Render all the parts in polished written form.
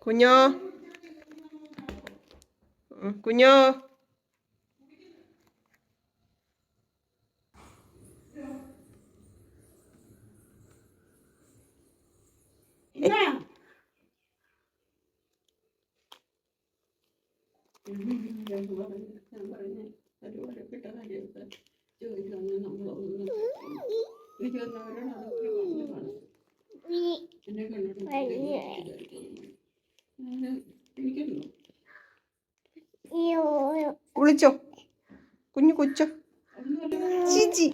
കുഞ്ഞോ കുഞ്ഞോ വിളിച്ചോ കുഞ്ഞു കൊച്ചോ ചിച്ചി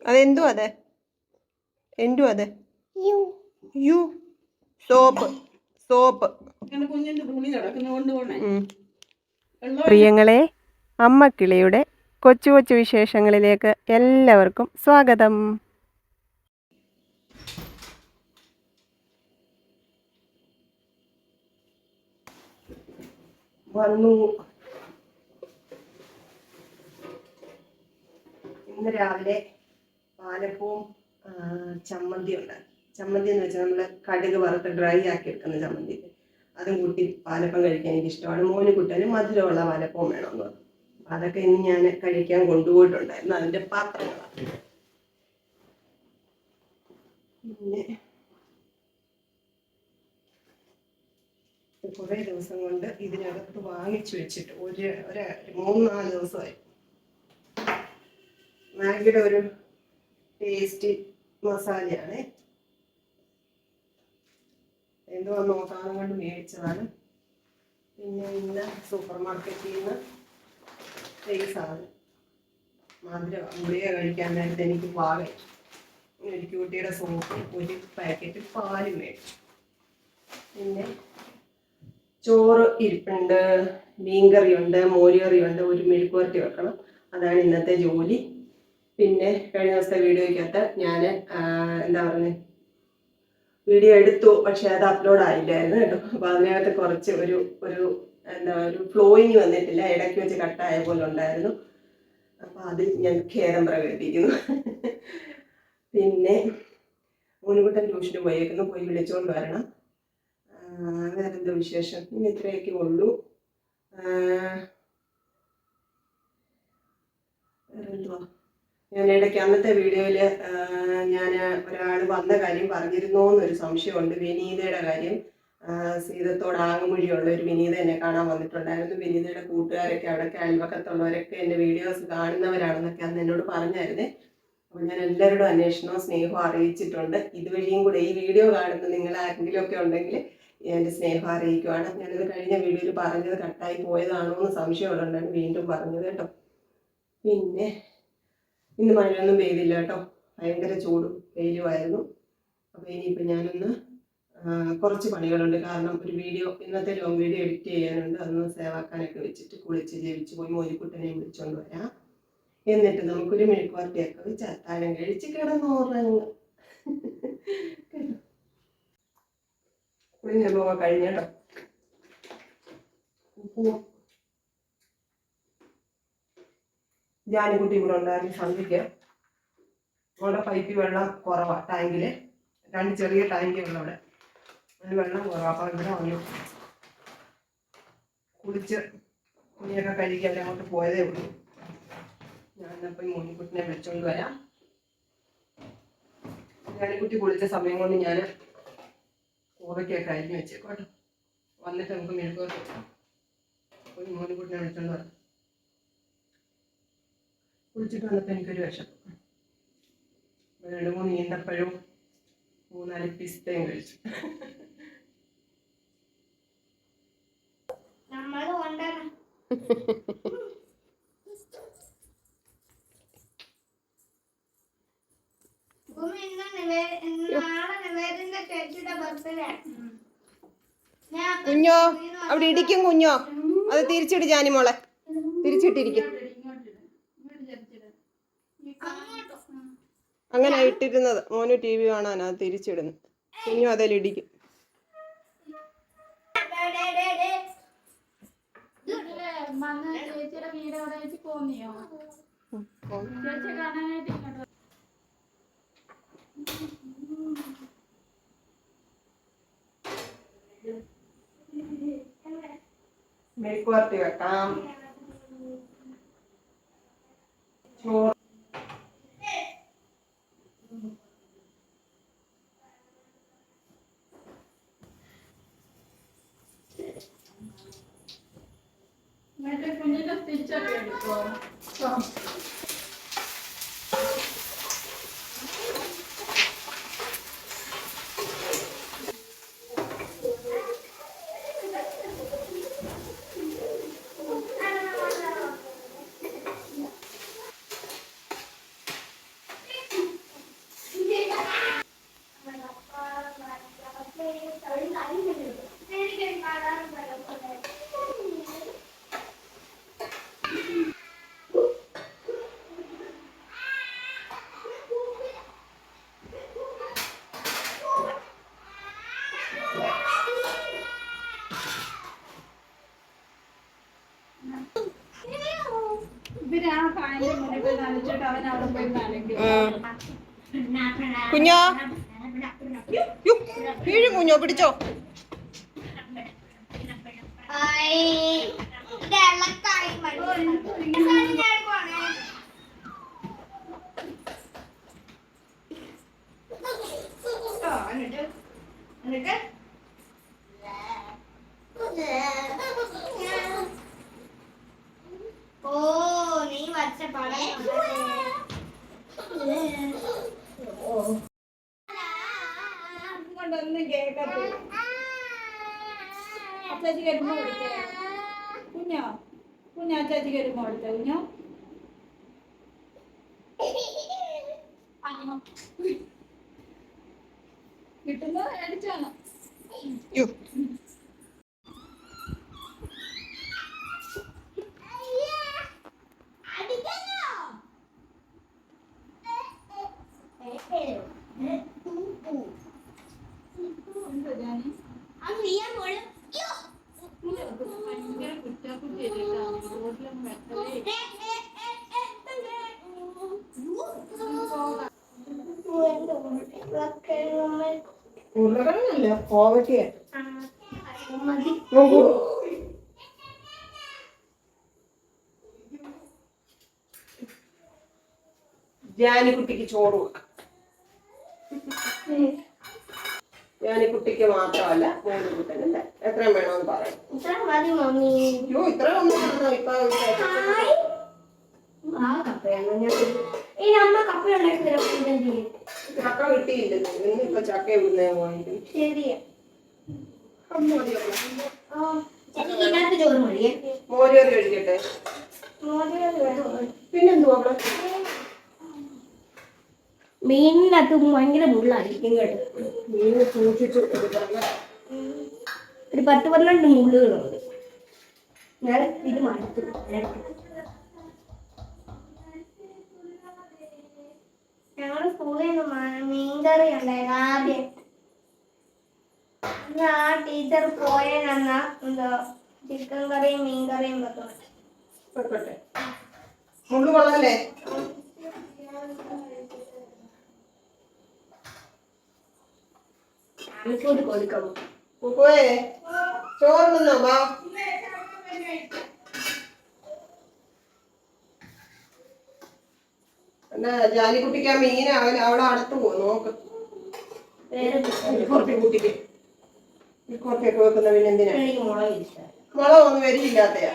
അതെന്തോ അതെ എന്തും അതെ യു സോപ്പ് സോപ്പ്. പ്രിയങ്ങളെ, അമ്മക്കിളിയുടെ കൊച്ചു കൊച്ചു വിശേഷങ്ങളിലേക്ക് എല്ലാവർക്കും സ്വാഗതം. വന്നു. ഇന്ന് രാവിലെ പാലപ്പവും ചമ്മന്തി ഉണ്ടാക്കി. ചമ്മന്തി എന്ന് വെച്ചാൽ നമ്മൾ കടുക് വറുത്ത് ഡ്രൈ ആക്കി എടുക്കുന്ന ചമ്മന്തി. അതും കൂട്ടി പാലപ്പം കഴിക്കാൻ എനിക്ക് ഇഷ്ടമാണ്. മോന് കുട്ടന് മധുരമുള്ള പാലപ്പവും വേണമെന്ന് പറഞ്ഞു. അതൊക്കെ ഇന്ന് ഞാൻ കഴിക്കാൻ കൊണ്ടുപോയിട്ടുണ്ടായിരുന്നു. അതിൻ്റെ പാത്രങ്ങളാണ്. പിന്നെ കുറേ ദിവസം കൊണ്ട് ഇതിനകത്ത് വാങ്ങിച്ചു വെച്ചിട്ട് ഒരു 3-4 ദിവസമായി. മാഗിയുടെ ഒരു ടേസ്റ്റി മസാലയാണ്. എന്തോ നോക്കാനും കൊണ്ട് മേടിച്ചതാണ്. പിന്നെ ഇന്ന് സൂപ്പർ മാർക്കറ്റിൽ നിന്ന് ഈ സാധനം ഗുളിക കഴിക്കാൻ നേരത്തെ എനിക്ക് പാല്, ഒരു ക്യൂട്ടിയുടെ സോപ്പ്, ഒരു പാക്കറ്റ് പാല് മേടിച്ചു. പിന്നെ ചോറ് ഇരിപ്പുണ്ട്, മീൻകറിയുണ്ട്, മോരുകറിയുണ്ട്, ഒരു മെഴുക്കുവരട്ടി വെക്കണം. അതാണ് ഇന്നത്തെ ജോലി. പിന്നെ കഴിഞ്ഞ ദിവസത്തെ വീഡിയോയ്ക്കകത്ത് ഞാൻ എന്താ പറയുന്നത്, വീഡിയോ എടുത്തു, പക്ഷെ അത് അപ്ലോഡ് ആയില്ലായിരുന്നു കേട്ടോ. അപ്പോൾ അതിനകത്ത് കുറച്ച് ഒരു ഫ്ലോയിങ് വന്നിട്ടില്ല, ഇടയ്ക്ക് വെച്ച് കട്ടായ പോലെ ഉണ്ടായിരുന്നു. അപ്പോൾ അതിൽ ഞാൻ ഖേദം പ്രകടിപ്പിക്കുന്നു. പിന്നെ മുൻകൂട്ടൻ ട്യൂഷന് പോയേക്കുന്നു, പോയി വിളിച്ചുകൊണ്ട് വരണം. വേറെന്തോ വിശേഷം, ഇനി ഇത്രയൊക്കെ ഉള്ളൂ. വേറെന്തുവാ, ഞാൻ ഇടയ്ക്ക് അന്നത്തെ വീഡിയോയിൽ ഞാൻ ഒരാൾ വന്ന കാര്യം പറഞ്ഞിരുന്നോ എന്നൊരു സംശയമുണ്ട്. വിനീതയുടെ കാര്യം. സീതത്തോട് ആങ്ങുമൊഴിയുള്ള ഒരു വിനീത എന്നെ കാണാൻ വന്നിട്ടുണ്ടായിരുന്നു. വിനീതയുടെ കൂട്ടുകാരൊക്കെ അവിടെയൊക്കെ അയൽവക്കത്തുള്ളവരൊക്കെ എൻ്റെ വീഡിയോസ് കാണുന്നവരാണെന്നൊക്കെ അന്ന് എന്നോട് പറഞ്ഞായിരുന്നേ. അപ്പോൾ ഞാൻ എല്ലാവരോടും അന്വേഷണവും സ്നേഹവും അറിയിച്ചിട്ടുണ്ട്. ഇതുവഴിയും കൂടെ ഈ വീഡിയോ കാണുന്ന നിങ്ങൾ ആരെങ്കിലും ഒക്കെ ഉണ്ടെങ്കിൽ എൻ്റെ സ്നേഹം അറിയിക്കുവാണ്. ഞാനിത് കഴിഞ്ഞ വീഡിയോയിൽ പറഞ്ഞത് കട്ടായി പോയതാണോ എന്ന് സംശയമുള്ളതുകൊണ്ടാണ് വീണ്ടും പറഞ്ഞത് കേട്ടോ. പിന്നെ ഇന്ന് മഴയൊന്നും പെയ്തില്ല കേട്ടോ, ഭയങ്കര ചൂടും വെയിലുമായിരുന്നു. അപ്പോൾ ഇനിയിപ്പോൾ ഞാനൊന്ന് കുറച്ച് പണികളുണ്ട്. കാരണം ഒരു വീഡിയോ, ഇന്നത്തെ ലോങ് വീഡിയോ എഡിറ്റ് ചെയ്യാനുണ്ട്. അതൊന്ന് സേവാക്കാനൊക്കെ വെച്ചിട്ട് കുളിച്ച് ജപിച്ച് പോയി മോനിക്കുട്ടനെ വിളിച്ചുകൊണ്ട് വരാം. എന്നിട്ട് നമുക്കൊരു മെഴുക്കുവരട്ടിയൊക്കെ വെച്ച് അത്താഴം കഴിച്ച് കിടന്നുറങ്ങും. കുളിഞ്ഞ പോകാൻ കഴിഞ്ഞോ. ജാനിക്കുട്ടി ഇവിടെ ഉണ്ടായിരുന്നു സന്ധ്യയ്ക്ക്. അവിടെ പൈപ്പിൽ വെള്ളം കുറവാണ്, ടാങ്കിൽ 2 ചെറിയ ടാങ്ക് ഉള്ള അവിടെ, അതിന് വെള്ളം കുറവാണ്. അപ്പോൾ ഇവിടെ വന്നു കുളിച്ച് തുണിയൊക്കെ കഴുകി അവരങ്ങോട്ട് പോയതേ ഉള്ളൂ. ഞാനപ്പോൾ മോനിക്കുട്ടിനെ വിളിച്ചുകൊണ്ട് വരാം. ജാനിക്കുട്ടി കുളിച്ച സമയം കൊണ്ട് ഞാൻ കൂറയ്ക്കൊക്കെ അരിഞ്ഞ് വെച്ചേക്കോട്ടോ. വന്നിട്ട് നമുക്ക് മെഴുകുവരട്ടി പോയി മോനിക്കുട്ടിനെ വിളിച്ചുകൊണ്ട് വരാം. കുളിച്ചിട്ട് വന്നപ്പോൾ എനിക്കൊരു വിശപ്പ്. 2-3 ഈന്തപ്പഴവും 3-4 പിസ്തയും കഴിച്ചു. കുഞ്ഞോ അവിടെ ഇടിക്കും കുഞ്ഞോ, അത് തിരിച്ചിട്ട് ജാനിമോളെ, തിരിച്ചിട്ടിരിക്കും. അങ്ങനെ ഇട്ടിരുന്നത് മോന് TV കാണാൻ, അത് തിരിച്ചിടുന്നു. കുഞ്ഞു അതിലിടിക്കും. മെഴുക്കുവരട്ടി വെക്കാം. ചോറ് കുഞ്ഞിന്റെ സ്റ്റിച്ചൊക്കെ എടുക്കോ? ഇവര് ആ ഫാനിന്റെ മുന്നിൽ പോയി നനച്ചിട്ട് അവൻ അവിടെ പോയി നനയ്ക്കും. കുഞ്ഞോ വീഴും. കുഞ്ഞോ പിടിച്ചോ. നീ വച്ച പടം കൊണ്ടൊന്നും കേൾക്കത്തില്ല. അച്ചാച്ചി വരുമ്പോ കൊടുത്തേ. കുഞ്ഞോ അച്ചാച്ചിക്ക് വരുമ്പോ കൊടുത്തേ. കുഞ്ഞോ കിട്ടുമ്പോ അടിച്ചാണ്. ഭയങ്കര കുറ്റാക്കുറ്റി റോഡിലൊന്നും വെട്ടവേ. ഉരുളക്കിഴങ്ങല്ല, കോവയ്ക്ക. ജാനിക്കുട്ടിക്ക് ചോറ് കൊടുക്കാം. ജാനിക്കുട്ടിക്ക് മാത്രമല്ല മോനുകുട്ടനല്ലേ. എത്രയും വേണമെന്ന് പറയാം. അയ്യോ ഇത്ര ഒന്നും പറഞ്ഞോ. ഇപ്പൊ ചക്ക കിട്ടിയില്ലല്ലോ. ഇന്നിപ്പൊ ചക്ക ഇവിടുന്ന് വാങ്ങിക്കും. ശരിയാ. മോരുകറി കഴിക്കട്ടെ. പിന്നെന്തുവാ മീനിനകത്ത് ഭയങ്കര മുള്ളായിരിക്കും കേട്ടോ. മീൻ സൂക്ഷിച്ചു എടുക്കണം. ഒരു 10-12 മുള്ളുകളുണ്ട്. ഞാൻ ഇത് മടുത്തു. ഞങ്ങളുടെ സ്കൂളിൽ നിന്ന് മീൻകറി ഉണ്ടായിരുന്നു ആദ്യം. ആ ടീച്ചർ പോയെന്ന എന്താ ചിക്കൻ കറിയും മീൻകറിയും വെക്കട്ടെ. മുള്ളു കൊള്ളല്ലേ? കൊടുക്കണം. പോയേ ചോറ് നിന്നോ. വാ എന്നാ ജാനിക്കുട്ടിക്ക് ആ മീൻ അവിടെ അടുത്ത് പോകും. നോക്ക് കുട്ടിക്ക് കുറച്ചൊക്കെ വെക്കുന്ന പിന്നെ എന്തിനാ? മുളകൊന്നും വരിയില്ലാത്തയാ.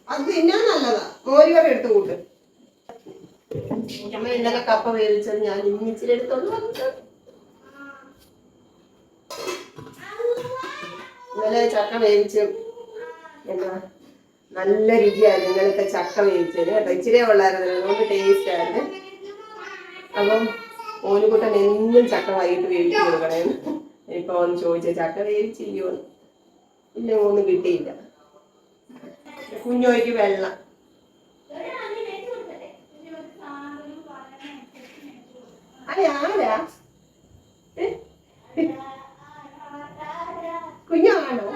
അത് തിന്നാൻ നല്ലതാ. മോരുകറി എടുത്ത് കൂട്ട്. അമ്മ ഇന്നലെ കപ്പ വേവിച്ചത് ഞാൻ ഇന്നിച്ചിരി എടുത്തോണ്ട് വന്നിട്ട്. ഇന്നലെ ചക്ക വേവിച്ച് എന്നാ നല്ല രുചിയായിരുന്നു. ഇന്നലത്തെ ചക്ക വേവിച്ചത് കേട്ടോ. ഇച്ചിരി ഉള്ളായിരുന്നു, അതുകൊണ്ട് ടേസ്റ്റ് ആയിരുന്നു. അപ്പം ഓനുകുട്ടൻ എന്നും ചക്ക വൈകിട്ട് വേവിച്ച് കൊടുക്കണേന്ന്. ഇപ്പൊ ഒന്ന് ചോദിച്ച ചക്ക വേവിച്ചില്ലയോ. ഇല്ല, ഒന്നും കിട്ടിയില്ല. കുഞ്ഞോയ്ക്ക് വെള്ളം. അതെ ആരാ? കുഞ്ഞാണോ?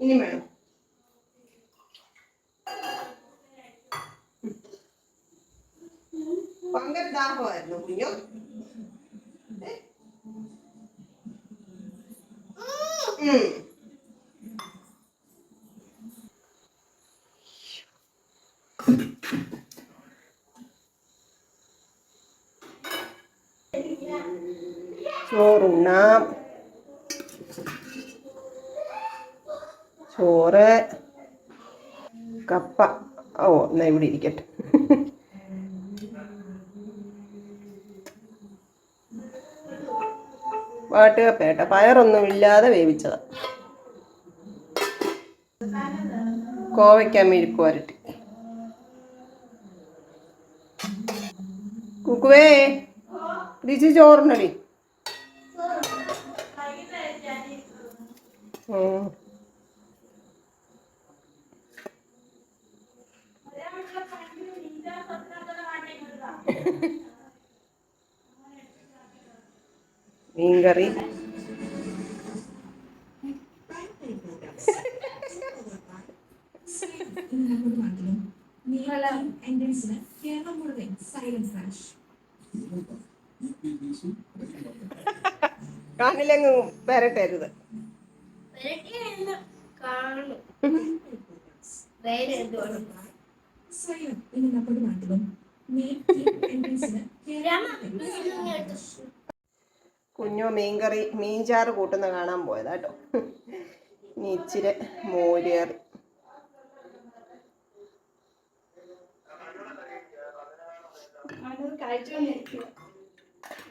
ഇനി വേണം. ഭയങ്കര ദാഹമായിരുന്നു കുഞ്ഞു. ചോറുണ്ണാം. ചോറ്, കപ്പ. ഓ എന്നാ ഇവിടെ ഇരിക്കട്ടെ. വാട്ടുകപ്പേട്ട പയറൊന്നും ഇല്ലാതെ വേവിച്ചതാ. കോവയ്ക്ക മെഴുക്ക് വരട്ടി. കുക്കുവേ രുചി ചോറിനടി. മീൻകറി. കാണിലെങ്ങ് വരട്ടരുത്. കുഞ്ഞു മീൻകറി മീൻചാറ് കൂട്ടുന്ന കാണാൻ പോയതാ കേട്ടോ. ഇനി ഇച്ചിരി മോരുകറി.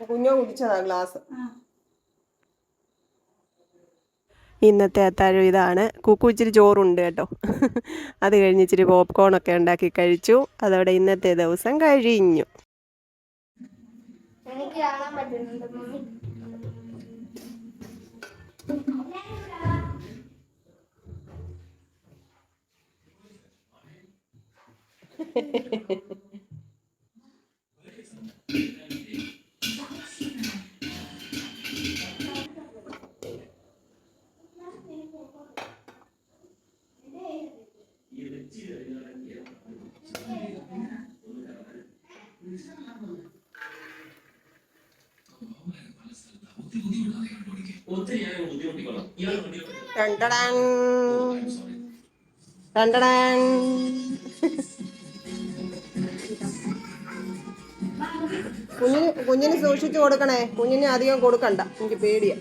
കുഞ്ഞോ കുടിച്ചതാ ഗ്ലാസ്. ഇന്നത്തെ അത്താഴം ഇതാണ്. കുക്കു ഇച്ചിരി ചോറുണ്ട് കേട്ടോ. അത് കഴിഞ്ഞ് ഇച്ചിരി പോപ്കോണൊക്കെ ഉണ്ടാക്കി കഴിച്ചു. അതോടെ ഇന്നത്തെ ദിവസം കഴിഞ്ഞു. എനിക്ക് കാണാൻ പറ്റുന്നുണ്ട് മമ്മി. കുഞ്ഞിന് സൂക്ഷിച്ചു കൊടുക്കണേ. കുഞ്ഞിന് അധികം കൊടുക്കണ്ട, എനിക്ക് പേടിയാ.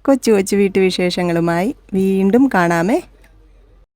കൊച്ചു കൊച്ചു വീട്ടുവിശേഷങ്ങളുമായി വീണ്ടും കാണാമേ.